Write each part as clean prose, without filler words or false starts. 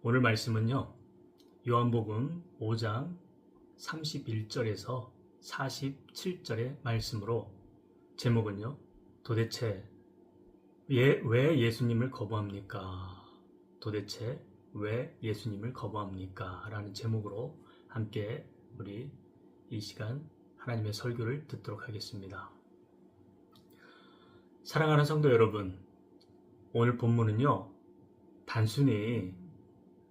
오늘 말씀은요, 요한복음 5장 31절에서 47절의 말씀으로 제목은요, 도대체 왜 예수님을 거부합니까? 도대체 왜 예수님을 거부합니까? 라는 제목으로 함께 우리 이 시간 하나님의 설교를 듣도록 하겠습니다. 사랑하는 성도 여러분, 오늘 본문은요, 단순히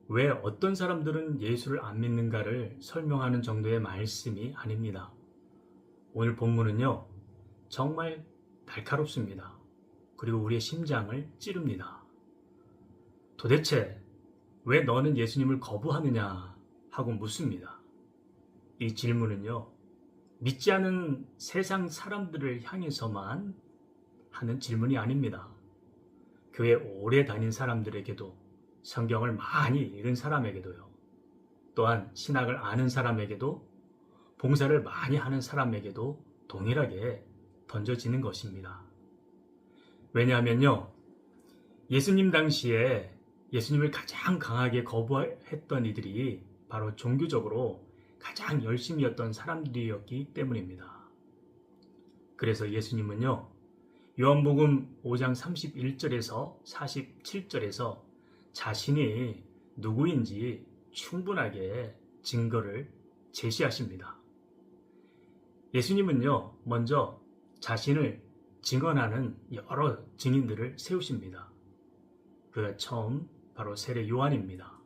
왜 어떤 사람들은 예수를 안 믿는가를 설명하는 정도의 말씀이 아닙니다. 오늘 본문은요, 정말 날카롭습니다. 그리고 우리의 심장을 찌릅니다. 도대체 왜 너는 예수님을 거부하느냐 하고 묻습니다. 이 질문은요, 믿지 않은 세상 사람들을 향해서만 하는 질문이 아닙니다. 교회 오래 다닌 사람들에게도, 성경을 많이 읽은 사람에게도요, 또한 신학을 아는 사람에게도, 봉사를 많이 하는 사람에게도 동일하게 던져지는 것입니다. 왜냐하면요, 예수님 당시에 예수님을 가장 강하게 거부했던 이들이 바로 종교적으로 가장 열심이었던 사람들이었기 때문입니다. 그래서 예수님은요, 요한복음 5장 31절에서 47절에서 자신이 누구인지 충분하게 증거를 제시하십니다. 예수님은요, 먼저 자신을 증언하는 여러 증인들을 세우십니다. 그가 처음 바로 세례 요한입니다.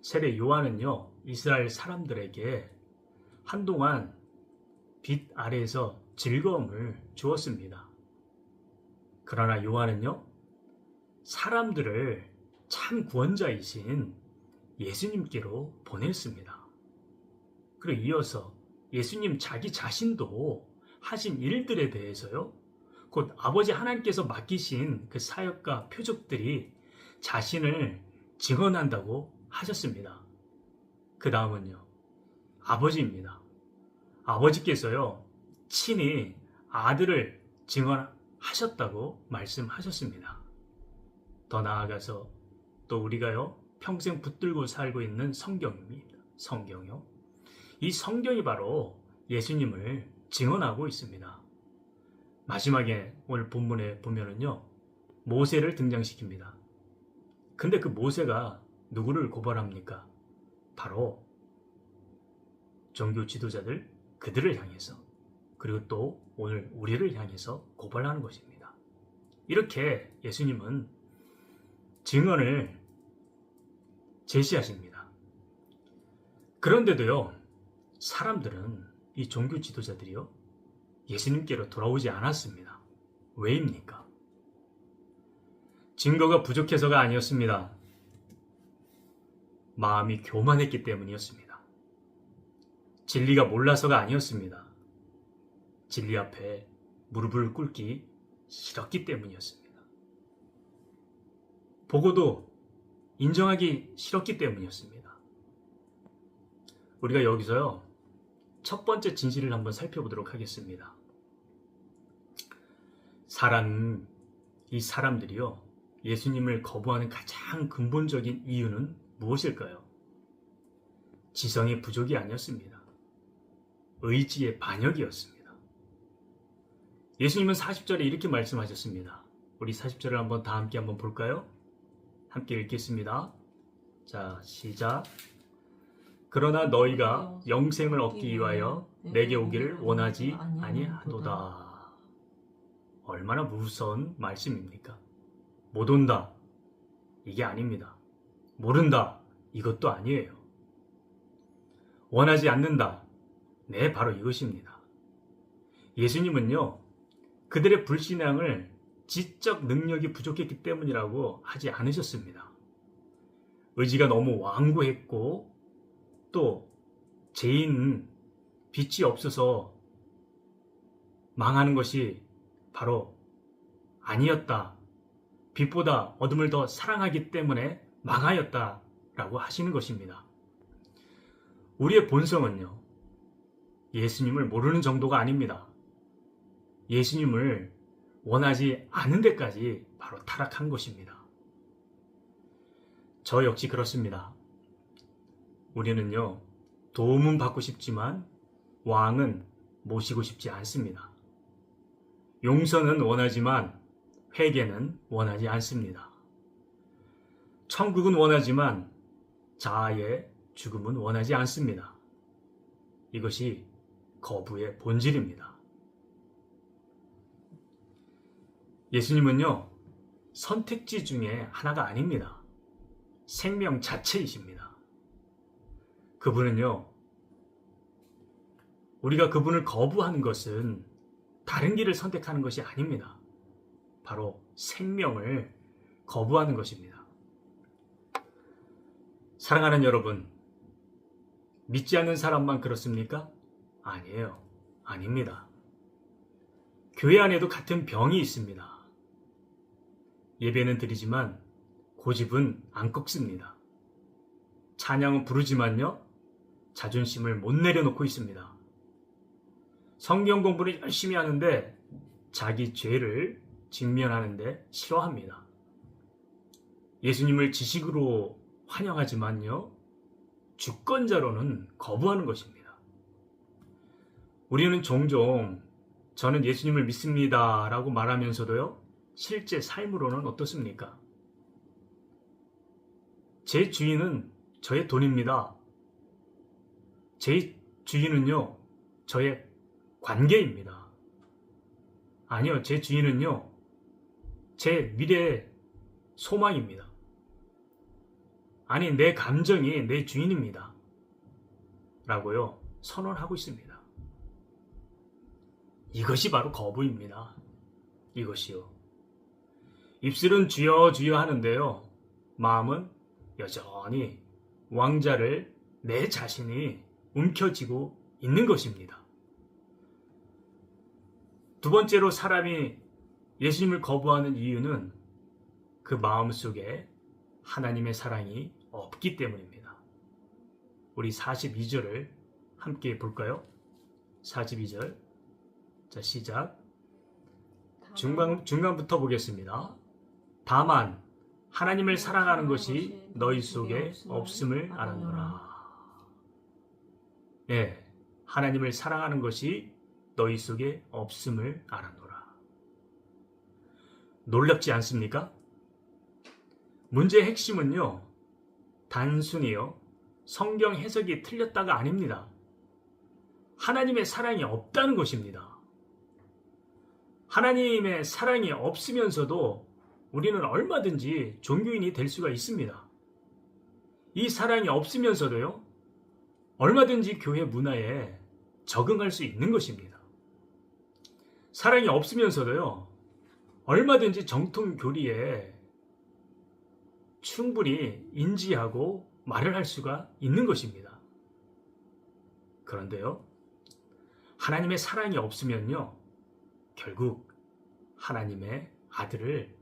세례 요한은요, 이스라엘 사람들에게 한동안 빛 아래에서 즐거움을 주었습니다. 그러나 요한은요, 사람들을 참 구원자이신 예수님께로 보냈습니다. 그리고 이어서 예수님 자기 자신도 하신 일들에 대해서요, 곧 아버지 하나님께서 맡기신 그 사역과 표적들이 자신을 증언한다고 하셨습니다. 그 다음은요, 아버지입니다. 아버지께서요, 친히 아들을 증언하셨다고 말씀하셨습니다. 더 나아가서 또 우리가요, 평생 붙들고 살고 있는 성경입니다. 성경요. 이 성경이 바로 예수님을 증언하고 있습니다. 마지막에 오늘 본문에 보면은요, 모세를 등장시킵니다. 근데 그 모세가 누구를 고발합니까? 바로 종교 지도자들, 그들을 향해서, 그리고 또 오늘 우리를 향해서 고발하는 것입니다. 이렇게 예수님은 증언을 제시하십니다. 그런데도요, 사람들은, 이 종교 지도자들이요, 예수님께로 돌아오지 않았습니다. 왜입니까? 증거가 부족해서가 아니었습니다. 마음이 교만했기 때문이었습니다. 진리가 몰라서가 아니었습니다. 진리 앞에 무릎을 꿇기 싫었기 때문이었습니다. 보고도 인정하기 싫었기 때문이었습니다. 우리가 여기서요, 첫 번째 진실을 한번 살펴보도록 하겠습니다. 이 사람들이요, 예수님을 거부하는 가장 근본적인 이유는 무엇일까요? 지성의 부족이 아니었습니다. 의지의 반역이었습니다. 예수님은 40절에 이렇게 말씀하셨습니다. 우리 40절을 한번 다 함께 한번 볼까요? 함께 읽겠습니다. 자, 시작. 그러나 너희가 영생을 얻기 위하여 내게 오기를 원하지 아니하도다. 얼마나 무서운 말씀입니까? 못 온다, 이게 아닙니다. 모른다, 이것도 아니에요. 원하지 않는다, 네, 바로 이것입니다. 예수님은요, 그들의 불신앙을 지적 능력이 부족했기 때문이라고 하지 않으셨습니다. 의지가 너무 완고했고, 또 죄인 빛이 없어서 망하는 것이 바로 아니었다. 빛보다 어둠을 더 사랑하기 때문에 망하였다라고 하시는 것입니다. 우리의 본성은요, 예수님을 모르는 정도가 아닙니다. 예수님을 원하지 않은 데까지 바로 타락한 것입니다. 저 역시 그렇습니다. 우리는요, 도움은 받고 싶지만 왕은 모시고 싶지 않습니다. 용서는 원하지만 회개는 원하지 않습니다. 천국은 원하지만 자아의 죽음은 원하지 않습니다. 이것이 거부의 본질입니다. 예수님은요, 선택지 중에 하나가 아닙니다. 생명 자체이십니다. 그분은요, 우리가 그분을 거부하는 것은 다른 길을 선택하는 것이 아닙니다. 바로 생명을 거부하는 것입니다. 사랑하는 여러분, 믿지 않는 사람만 그렇습니까? 아니에요. 아닙니다. 교회 안에도 같은 병이 있습니다. 예배는 드리지만 고집은 안 꺾습니다. 찬양은 부르지만요, 자존심을 못 내려놓고 있습니다. 성경 공부를 열심히 하는데 자기 죄를 직면하는데 싫어합니다. 예수님을 지식으로 환영하지만요, 주권자로는 거부하는 것입니다. 우리는 종종 저는 예수님을 믿습니다 라고 말하면서도요, 실제 삶으로는 어떻습니까? 제 주인은 저의 돈입니다. 제 주인은요, 저의 관계입니다. 아니요, 제 주인은요, 제 미래의 소망입니다. 아니, 내 감정이 내 주인입니다. 라고요, 선언하고 있습니다. 이것이 바로 거부입니다. 이것이요. 입술은 주여 주여 하는데요, 마음은 여전히 왕자를 내 자신이 움켜쥐고 있는 것입니다. 두 번째로 사람이 예수님을 거부하는 이유는 그 마음 속에 하나님의 사랑이 없기 때문입니다. 우리 42절을 함께 볼까요? 42절. 자, 시작. 중간부터 보겠습니다. 다만 하나님을 사랑하는 것이 너희 속에 없음을 알았노라. 예, 하나님을 사랑하는 것이 너희 속에 없음을 알았노라. 놀랍지 않습니까? 문제의 핵심은요, 단순히요, 성경 해석이 틀렸다가 아닙니다. 하나님의 사랑이 없다는 것입니다. 하나님의 사랑이 없으면서도 우리는 얼마든지 종교인이 될 수가 있습니다. 이 사랑이 없으면서도요, 얼마든지 교회 문화에 적응할 수 있는 것입니다. 사랑이 없으면서도요, 얼마든지 정통 교리에 충분히 인지하고 말을 할 수가 있는 것입니다. 그런데요, 하나님의 사랑이 없으면요, 결국 하나님의 아들을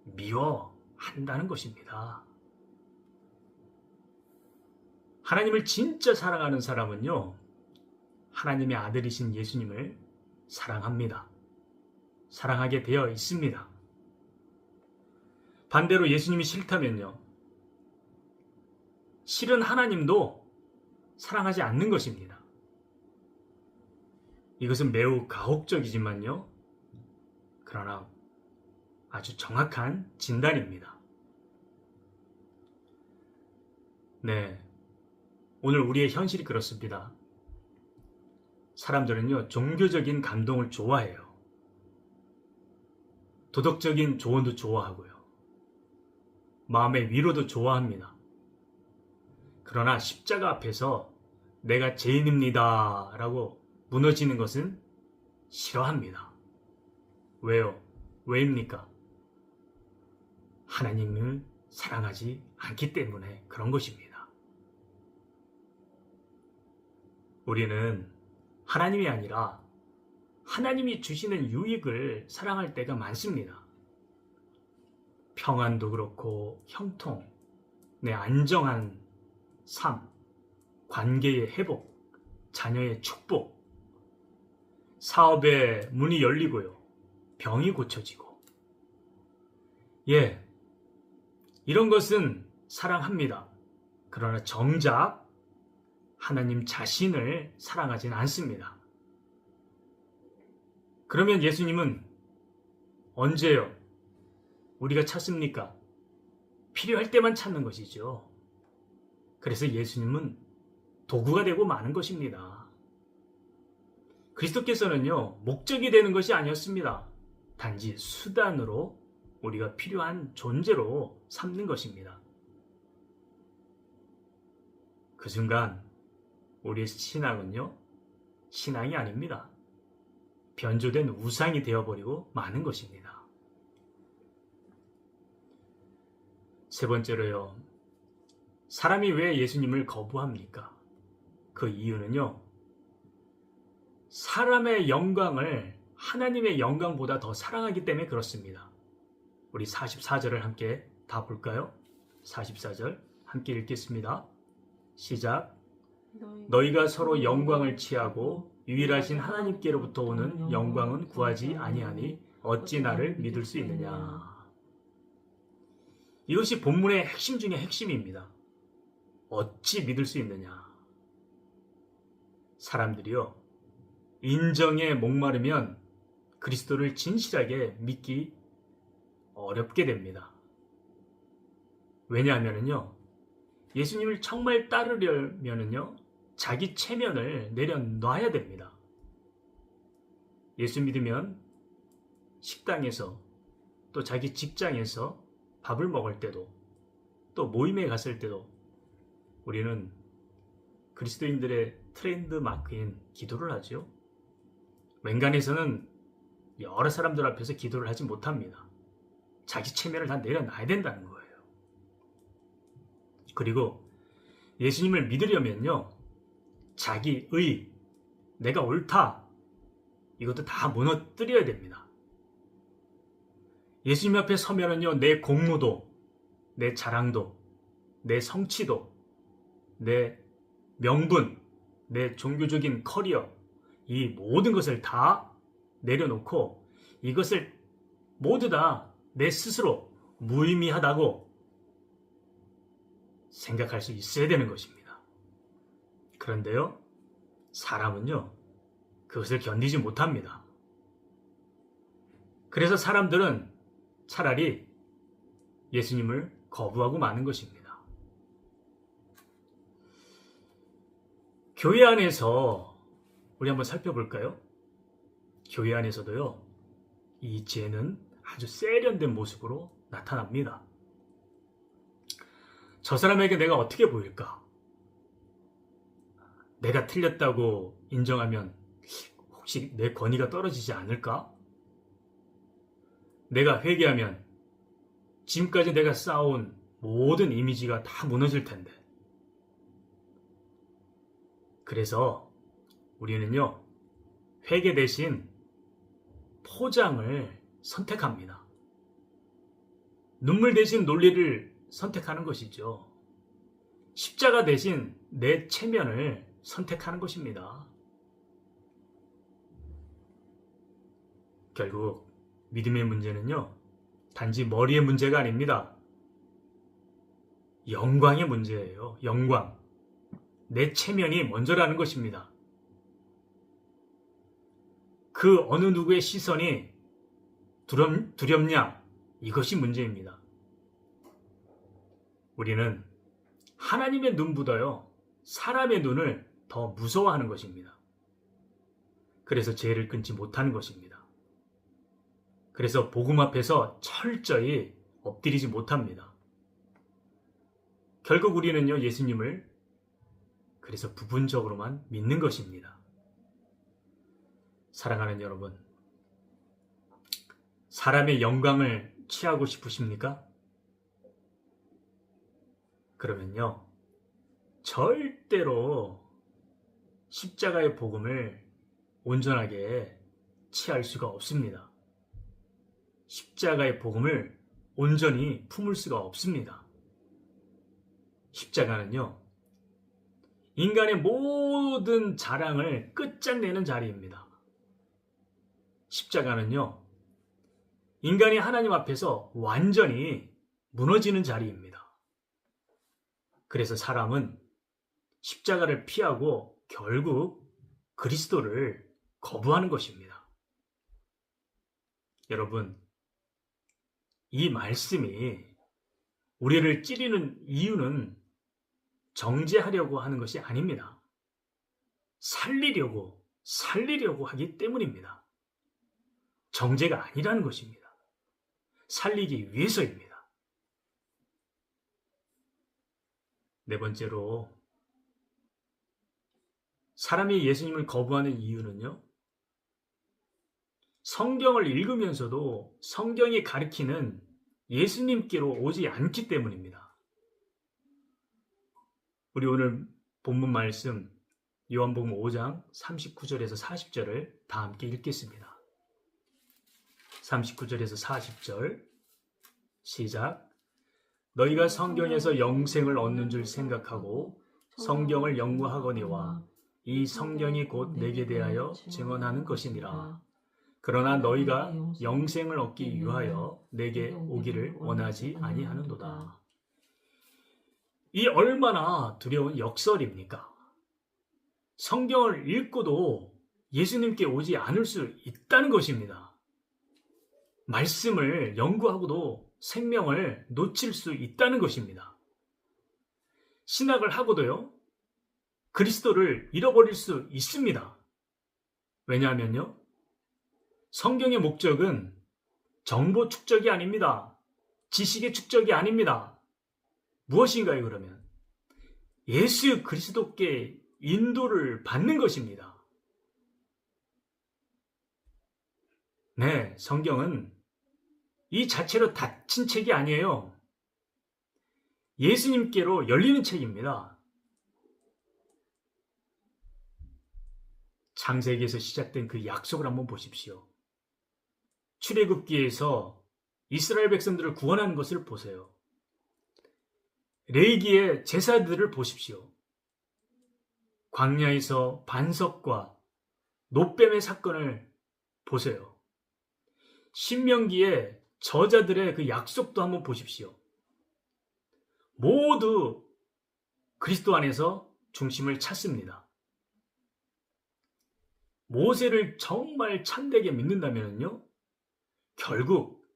미워한다는 것입니다. 하나님을 진짜 사랑하는 사람은요, 하나님의 아들이신 예수님을 사랑합니다. 사랑하게 되어 있습니다. 반대로 예수님이 싫다면요, 싫은 하나님도 사랑하지 않는 것입니다. 이것은 매우 가혹적이지만요, 그러나 아주 정확한 진단입니다. 네, 오늘 우리의 현실이 그렇습니다. 사람들은요, 종교적인 감동을 좋아해요. 도덕적인 조언도 좋아하고요. 마음의 위로도 좋아합니다. 그러나 십자가 앞에서 내가 죄인입니다 라고 무너지는 것은 싫어합니다. 왜요? 왜입니까? 하나님을 사랑하지 않기 때문에 그런 것입니다. 우리는 하나님이 아니라 하나님이 주시는 유익을 사랑할 때가 많습니다. 평안도 그렇고 형통, 내 안정한 삶, 관계의 회복, 자녀의 축복, 사업의 문이 열리고요, 병이 고쳐지고, 이런 것은 사랑합니다. 그러나 정작 하나님 자신을 사랑하진 않습니다. 그러면 예수님은 언제요? 우리가 찾습니까? 필요할 때만 찾는 것이죠. 그래서 예수님은 도구가 되고 마는 것입니다. 그리스도께서는요, 목적이 되는 것이 아니었습니다. 단지 수단으로 우리가 필요한 존재로 삼는 것입니다. 그 순간 우리의 신앙은요, 신앙이 아닙니다. 변조된 우상이 되어버리고 마는 것입니다. 세 번째로요, 사람이 왜 예수님을 거부합니까? 그 이유는요, 사람의 영광을 하나님의 영광보다 더 사랑하기 때문에 그렇습니다. 우리 44절을 함께 다 볼까요? 44절 함께 읽겠습니다. 시작. 너희가 서로 영광을 취하고 유일하신 하나님께로부터 오는 영광은 구하지 아니하니 어찌 나를 믿을 수 있느냐. 이것이 본문의 핵심 중에 핵심입니다. 어찌 믿을 수 있느냐. 사람들이요, 인정에 목마르면 그리스도를 진실하게 믿기 어렵게 됩니다. 왜냐하면요, 예수님을 정말 따르려면요, 자기 체면을 내려놔야 됩니다. 예수 믿으면 식당에서, 또 자기 직장에서 밥을 먹을 때도, 또 모임에 갔을 때도 우리는 그리스도인들의 트렌드 마크인 기도를 하죠. 웬간해서는 여러 사람들 앞에서 기도를 하지 못합니다. 자기 체면을 다 내려놔야 된다는 거예요. 그리고 예수님을 믿으려면요, 자기의, 내가 옳다, 이것도 다 무너뜨려야 됩니다. 예수님 앞에 서면은요, 내 공로도, 내 자랑도, 내 성취도, 내 명분, 내 종교적인 커리어, 이 모든 것을 다 내려놓고 이것을 모두 다 내 스스로 무의미하다고 생각할 수 있어야 되는 것입니다. 그런데요, 사람은요, 그것을 견디지 못합니다. 그래서 사람들은 차라리 예수님을 거부하고 마는 것입니다. 교회 안에서 우리 한번 살펴볼까요? 교회 안에서도요, 이 죄는 아주 세련된 모습으로 나타납니다. 저 사람에게 내가 어떻게 보일까? 내가 틀렸다고 인정하면 혹시 내 권위가 떨어지지 않을까? 내가 회개하면 지금까지 내가 쌓아온 모든 이미지가 다 무너질 텐데. 그래서 우리는요, 회개 대신 포장을 선택합니다. 눈물 대신 논리를 선택하는 것이죠. 십자가 대신 내 체면을 선택하는 것입니다. 결국 믿음의 문제는요, 단지 머리의 문제가 아닙니다. 영광의 문제예요. 영광. 내 체면이 먼저라는 것입니다. 그 어느 누구의 시선이 두렵냐? 이것이 문제입니다. 우리는 하나님의 눈보다요, 사람의 눈을 더 무서워하는 것입니다. 그래서 죄를 끊지 못하는 것입니다. 그래서 복음 앞에서 철저히 엎드리지 못합니다. 결국 우리는요, 예수님을 그래서 부분적으로만 믿는 것입니다. 사랑하는 여러분, 사람의 영광을 취하고 싶으십니까? 그러면요, 절대로 십자가의 복음을 온전하게 취할 수가 없습니다. 십자가의 복음을 온전히 품을 수가 없습니다. 십자가는요, 인간의 모든 자랑을 끝장내는 자리입니다. 십자가는요, 인간이 하나님 앞에서 완전히 무너지는 자리입니다. 그래서 사람은 십자가를 피하고 결국 그리스도를 거부하는 것입니다. 여러분, 이 말씀이 우리를 찌르는 이유는 정죄하려고 하는 것이 아닙니다. 살리려고 하기 때문입니다. 정죄가 아니라는 것입니다. 살리기 위해서입니다. 네 번째로, 사람이 예수님을 거부하는 이유는요, 성경을 읽으면서도 성경이 가리키는 예수님께로 오지 않기 때문입니다. 우리 오늘 본문 말씀 요한복음 5장 39절에서 40절을 다 함께 읽겠습니다. 39절에서 40절 시작. 너희가 성경에서 영생을 얻는 줄 생각하고 성경을 연구하거니와 이 성경이 곧 내게 대하여 증언하는 것이니라. 그러나 너희가 영생을 얻기 위하여 내게 오기를 원하지 아니하는도다. 이 얼마나 두려운 역설입니까? 성경을 읽고도 예수님께 오지 않을 수 있다는 것입니다. 말씀을 연구하고도 생명을 놓칠 수 있다는 것입니다. 신학을 하고도요, 그리스도를 잃어버릴 수 있습니다. 왜냐하면요, 성경의 목적은 정보 축적이 아닙니다. 지식의 축적이 아닙니다. 무엇인가요, 그러면? 예수 그리스도께 인도를 받는 것입니다. 네, 성경은 이 자체로 닫힌 책이 아니에요. 예수님께로 열리는 책입니다. 창세기에서 시작된 그 약속을 한번 보십시오. 출애굽기에서 이스라엘 백성들을 구원하는 것을 보세요. 레위기의 제사들을 보십시오. 광야에서 반석과 노뱀의 사건을 보세요. 신명기의 저자들의 그 약속도 한번 보십시오. 모두 그리스도 안에서 중심을 찾습니다. 모세를 정말 참되게 믿는다면요, 결국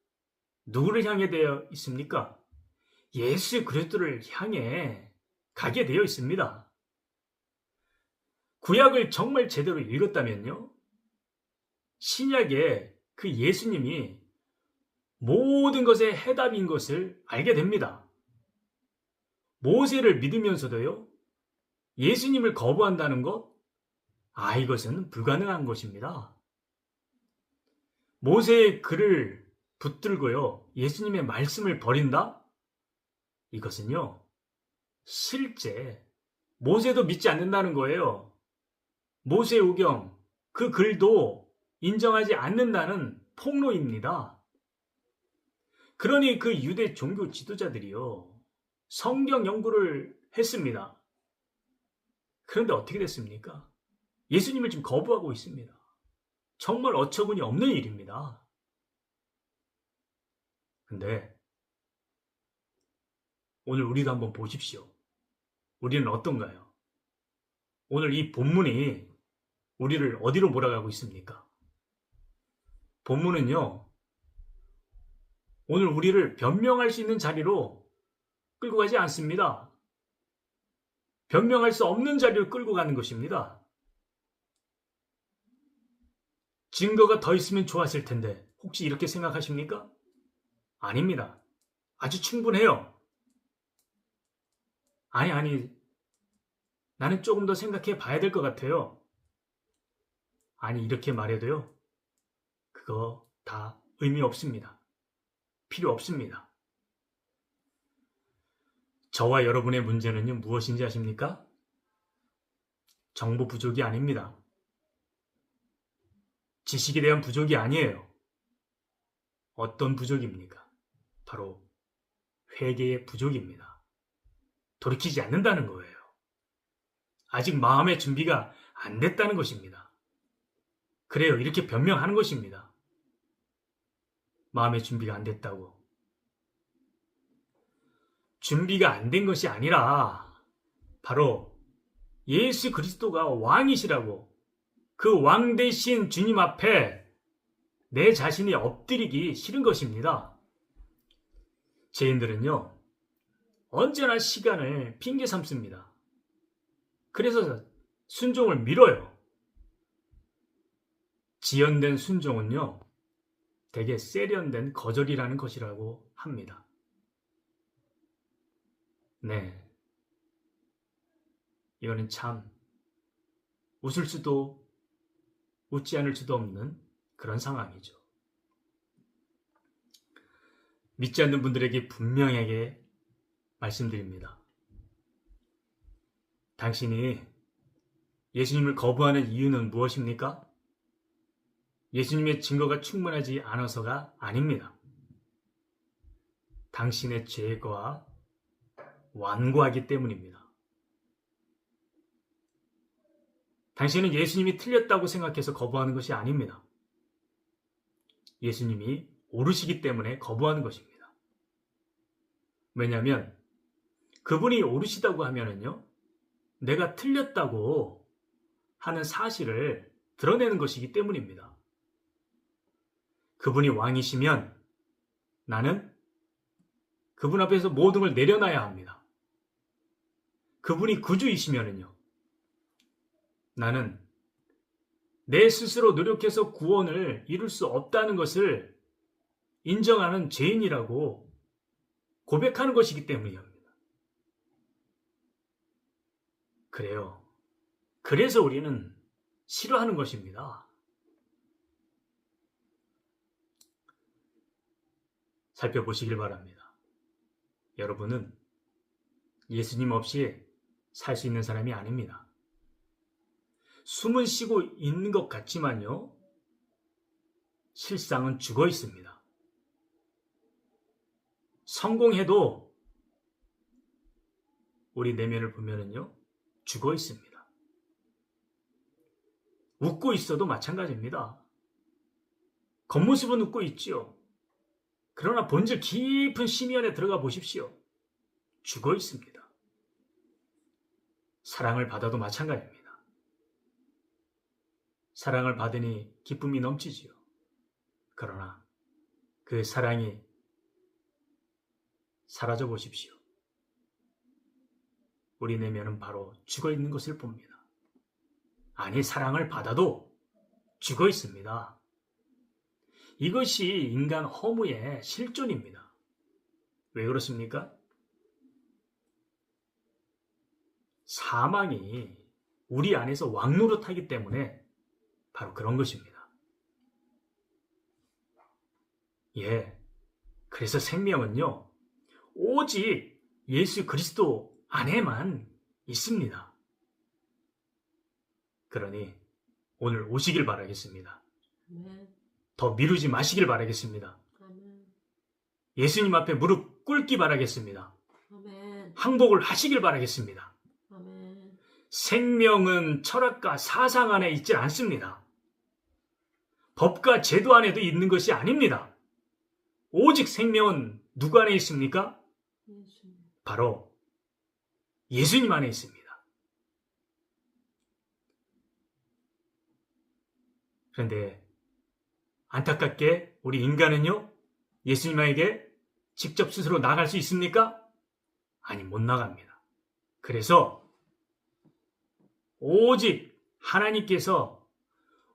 누구를 향해 되어 있습니까? 예수 그리스도를 향해 가게 되어 있습니다. 구약을 정말 제대로 읽었다면요, 신약의 그 예수님이 모든 것의 해답인 것을 알게 됩니다. 모세를 믿으면서도요, 예수님을 거부한다는 것, 이것은 불가능한 것입니다. 모세의 글을 붙들고요, 예수님의 말씀을 버린다? 이것은요, 실제 모세도 믿지 않는다는 거예요. 모세오경, 그 글도 인정하지 않는다는 폭로입니다. 그러니 그 유대 종교 지도자들이요, 성경 연구를 했습니다. 그런데 어떻게 됐습니까? 예수님을 지금 거부하고 있습니다. 정말 어처구니 없는 일입니다. 근데 오늘 우리도 한번 보십시오. 우리는 어떤가요? 오늘 이 본문이 우리를 어디로 몰아가고 있습니까? 본문은요, 오늘 우리를 변명할 수 있는 자리로 끌고 가지 않습니다. 변명할 수 없는 자리로 끌고 가는 것입니다. 증거가 더 있으면 좋았을 텐데 혹시 이렇게 생각하십니까? 아닙니다. 아주 충분해요. 아니, 나는 조금 더 생각해 봐야 될 것 같아요. 아니, 이렇게 말해도요, 그거 다 의미 없습니다. 필요 없습니다. 저와 여러분의 문제는요, 무엇인지 아십니까? 정보 부족이 아닙니다. 지식에 대한 부족이 아니에요. 어떤 부족입니까? 바로 회개의 부족입니다. 돌이키지 않는다는 거예요. 아직 마음의 준비가 안 됐다는 것입니다. 그래요, 이렇게 변명하는 것입니다. 마음의 준비가 안 됐다고. 준비가 안 된 것이 아니라 바로 예수 그리스도가 왕이시라고 그 왕 대신 주님 앞에 내 자신이 엎드리기 싫은 것입니다. 죄인들은요, 언제나 시간을 핑계 삼습니다. 그래서 순종을 미뤄요. 지연된 순종은요, 되게 세련된 거절이라는 것이라고 합니다. 네. 이거는 참 웃을 수도 웃지 않을 수도 없는 그런 상황이죠. 믿지 않는 분들에게 분명하게 말씀드립니다. 당신이 예수님을 거부하는 이유는 무엇입니까? 예수님의 증거가 충분하지 않아서가 아닙니다. 당신의 죄가 완고하기 때문입니다. 당신은 예수님이 틀렸다고 생각해서 거부하는 것이 아닙니다. 예수님이 옳으시기 때문에 거부하는 것입니다. 왜냐하면 그분이 옳으시다고 하면은요, 내가 틀렸다고 하는 사실을 드러내는 것이기 때문입니다. 그분이 왕이시면 나는 그분 앞에서 모든 걸 내려놔야 합니다. 그분이 구주이시면은요, 나는 내 스스로 노력해서 구원을 이룰 수 없다는 것을 인정하는 죄인이라고 고백하는 것이기 때문입니다. 그래요. 그래서 우리는 싫어하는 것입니다. 살펴보시길 바랍니다. 여러분은 예수님 없이 살 수 있는 사람이 아닙니다. 숨은 쉬고 있는 것 같지만요, 실상은 죽어 있습니다. 성공해도 우리 내면을 보면은요, 죽어 있습니다. 웃고 있어도 마찬가지입니다. 겉모습은 웃고 있지요. 그러나 본질 깊은 심연에 들어가 보십시오. 죽어 있습니다. 사랑을 받아도 마찬가지입니다. 사랑을 받으니 기쁨이 넘치지요. 그러나 그 사랑이 사라져 보십시오. 우리 내면은 바로 죽어 있는 것을 봅니다. 아니, 사랑을 받아도 죽어 있습니다. 이것이 인간 허무의 실존입니다. 왜 그렇습니까? 사망이 우리 안에서 왕노릇하기 때문에 바로 그런 것입니다. 그래서 생명은요, 오직 예수 그리스도 안에만 있습니다. 그러니 오늘 오시길 바라겠습니다. 더 미루지 마시길 바라겠습니다. 예수님 앞에 무릎 꿇기 바라겠습니다. 항복을 하시길 바라겠습니다. 생명은 철학과 사상 안에 있지 않습니다. 법과 제도 안에도 있는 것이 아닙니다. 오직 생명은 누구 안에 있습니까? 바로 예수님 안에 있습니다. 그런데 안타깝게 우리 인간은요, 예수님에게 직접 스스로 나갈 수 있습니까? 아니, 못 나갑니다. 그래서 오직 하나님께서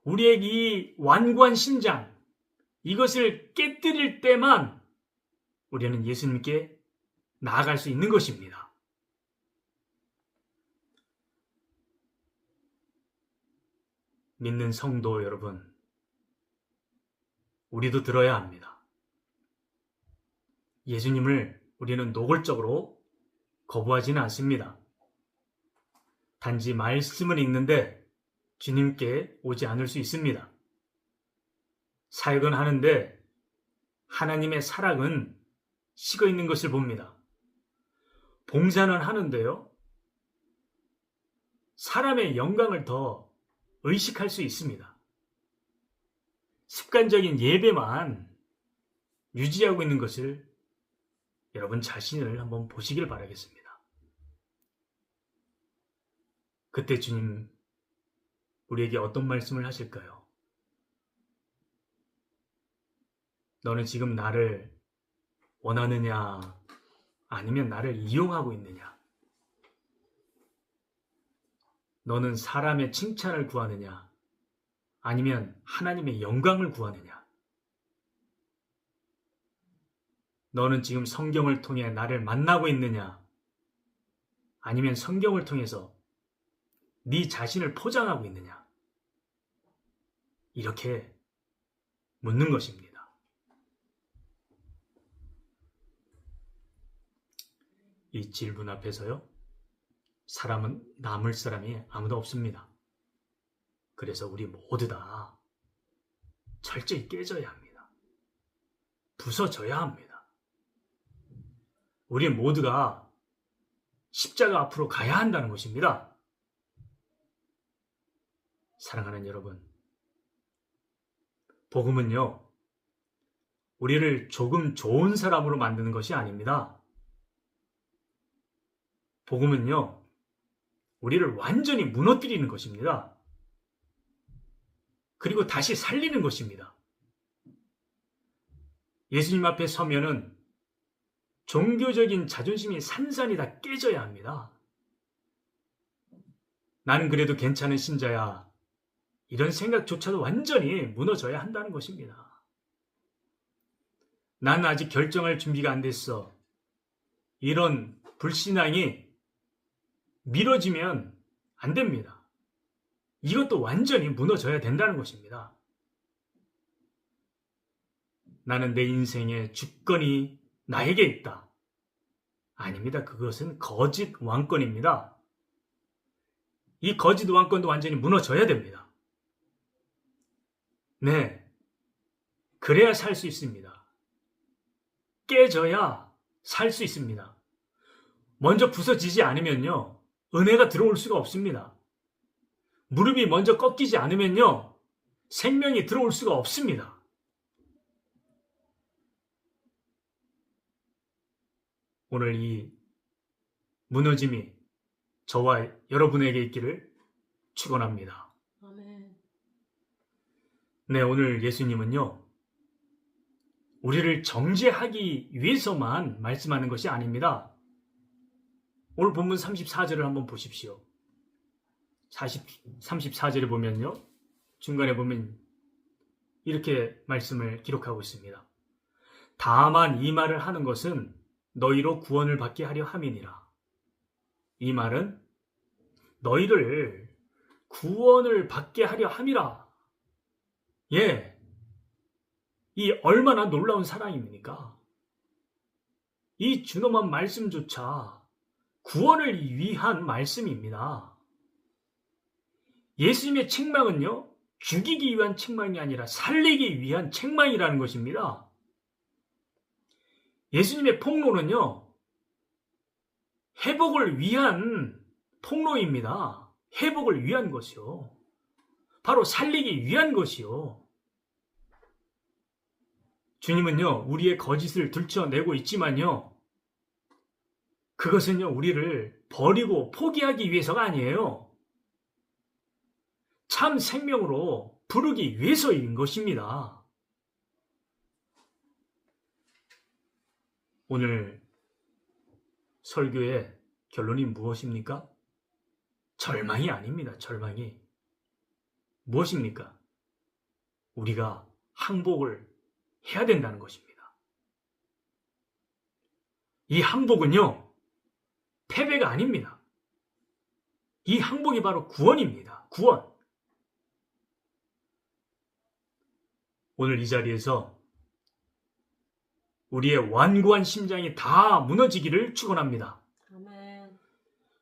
우리에게 이 완고한 심장, 이것을 깨뜨릴 때만 우리는 예수님께 나아갈 수 있는 것입니다. 믿는 성도 여러분, 우리도 들어야 합니다. 예수님을 우리는 노골적으로 거부하지는 않습니다. 단지 말씀을 읽는데 주님께 오지 않을 수 있습니다. 사역은 하는데 하나님의 사랑은 식어 있는 것을 봅니다. 봉사는 하는데요, 사람의 영광을 더 의식할 수 있습니다. 습관적인 예배만 유지하고 있는 것을 여러분 자신을 한번 보시길 바라겠습니다. 그때 주님 우리에게 어떤 말씀을 하실까요? 너는 지금 나를 원하느냐, 아니면 나를 이용하고 있느냐? 너는 사람의 칭찬을 구하느냐, 아니면 하나님의 영광을 구하느냐? 너는 지금 성경을 통해 나를 만나고 있느냐, 아니면 성경을 통해서 네 자신을 포장하고 있느냐? 이렇게 묻는 것입니다. 이 질문 앞에서요, 사람은 남을 사람이 아무도 없습니다. 그래서 우리 모두 다 철저히 깨져야 합니다. 부서져야 합니다. 우리 모두가 십자가 앞으로 가야 한다는 것입니다. 사랑하는 여러분, 복음은요, 우리를 조금 좋은 사람으로 만드는 것이 아닙니다. 복음은요, 우리를 완전히 무너뜨리는 것입니다. 그리고 다시 살리는 것입니다. 예수님 앞에 서면은 종교적인 자존심이 산산이 다 깨져야 합니다. 나는 그래도 괜찮은 신자야, 이런 생각조차도 완전히 무너져야 한다는 것입니다. 나는 아직 결정할 준비가 안 됐어, 이런 불신앙이 미뤄지면 안 됩니다. 이것도 완전히 무너져야 된다는 것입니다. 나는 내 인생의 주권이 나에게 있다. 아닙니다. 그것은 거짓 왕권입니다. 이 거짓 왕권도 완전히 무너져야 됩니다. 네, 그래야 살 수 있습니다. 깨져야 살 수 있습니다. 먼저 부서지지 않으면요, 은혜가 들어올 수가 없습니다. 무릎이 먼저 꺾이지 않으면요, 생명이 들어올 수가 없습니다. 오늘 이 무너짐이 저와 여러분에게 있기를 축원합니다. 아멘. 네, 오늘 예수님은요, 우리를 정죄하기 위해서만 말씀하는 것이 아닙니다. 오늘 본문 34절을 한번 보십시오. 34절에 보면요, 중간에 보면 이렇게 말씀을 기록하고 있습니다. 다만 이 말을 하는 것은 너희로 구원을 받게 하려 함이니라. 이 말은 너희를 구원을 받게 하려 함이라. 예, 이 얼마나 놀라운 사랑입니까? 이 준엄한 말씀조차 구원을 위한 말씀입니다. 예수님의 책망은요, 죽이기 위한 책망이 아니라 살리기 위한 책망이라는 것입니다. 예수님의 폭로는요, 회복을 위한 폭로입니다. 회복을 위한 것이요. 바로 살리기 위한 것이요. 주님은요, 우리의 거짓을 들춰내고 있지만요, 그것은요, 우리를 버리고 포기하기 위해서가 아니에요. 참 생명으로 부르기 위해서인 것입니다. 오늘 설교의 결론이 무엇입니까? 절망이 아닙니다. 절망이. 무엇입니까? 우리가 항복을 해야 된다는 것입니다. 이 항복은요, 패배가 아닙니다. 이 항복이 바로 구원입니다. 구원. 오늘 이 자리에서 우리의 완고한 심장이 다 무너지기를 축원합니다. 아멘.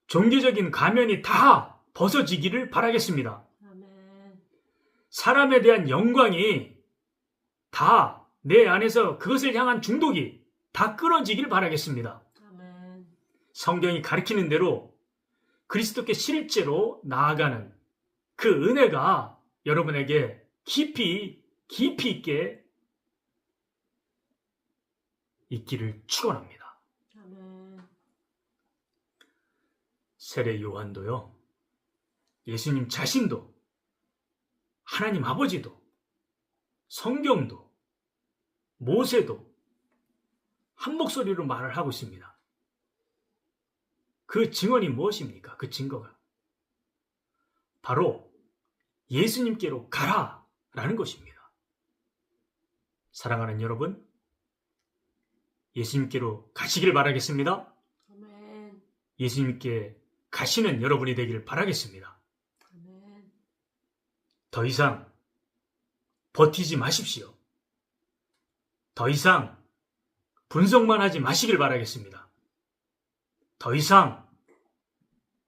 종교적인 가면이 다 벗어지기를 바라겠습니다. 아멘. 사람에 대한 영광이 다 내 안에서 그것을 향한 중독이 다 끊어지길 바라겠습니다. 아멘. 성경이 가르치는 대로 그리스도께 실제로 나아가는 그 은혜가 여러분에게 깊이 있게 있기를 축원합니다. 아멘. 세례 요한도요, 예수님 자신도, 하나님 아버지도, 성경도, 모세도 한 목소리로 말을 하고 있습니다. 그 증언이 무엇입니까? 그 증거가 바로 예수님께로 가라라는 것입니다. 사랑하는 여러분, 예수님께로 가시길 바라겠습니다. 아멘. 예수님께 가시는 여러분이 되길 바라겠습니다. 아멘. 더 이상 버티지 마십시오. 더 이상 분석만 하지 마시길 바라겠습니다. 더 이상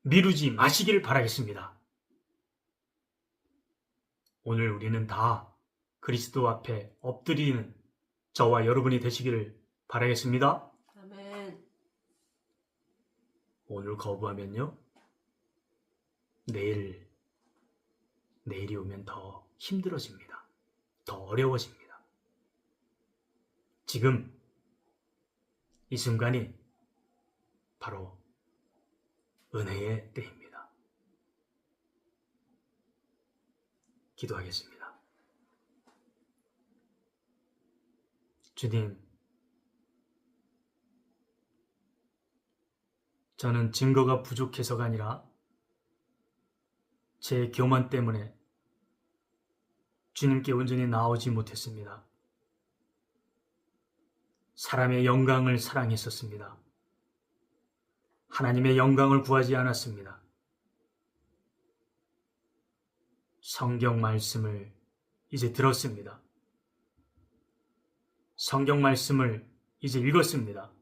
미루지 마시길 바라겠습니다. 오늘 우리는 다 그리스도 앞에 엎드리는 저와 여러분이 되시기를 바라겠습니다. 아멘. 오늘 거부하면요, 내일이 오면 더 힘들어집니다. 더 어려워집니다. 지금 이 순간이 바로 은혜의 때입니다. 기도하겠습니다. 주님, 저는 증거가 부족해서가 아니라 제 교만 때문에 주님께 온전히 나오지 못했습니다. 사람의 영광을 사랑했었습니다. 하나님의 영광을 구하지 않았습니다. 성경 말씀을 이제 들었습니다. 성경 말씀을 이제 읽었습니다.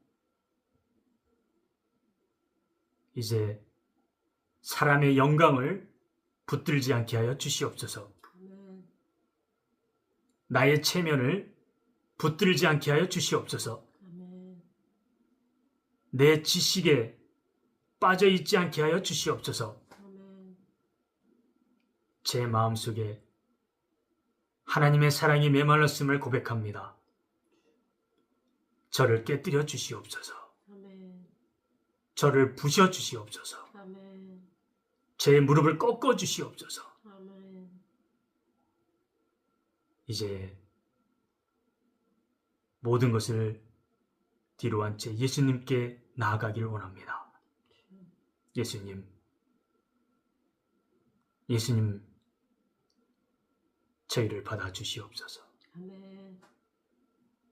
이제 사람의 영광을 붙들지 않게 하여 주시옵소서. 아멘. 나의 체면을 붙들지 않게 하여 주시옵소서. 아멘. 내 지식에 빠져 있지 않게 하여 주시옵소서. 아멘. 제 마음속에 하나님의 사랑이 메말랐음을 고백합니다. 저를 깨뜨려 주시옵소서. 아멘. 저를 부셔 주시옵소서. 아멘. 제 무릎을 꺾어 주시옵소서. 아멘. 이제 모든 것을 뒤로 한 채 예수님께 나아가기를 원합니다. 예수님, 저희를 받아주시옵소서. 아멘.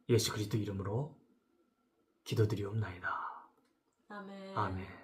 예수 그리스도 이름으로 기도드리옵나이다. 아멘. 아멘.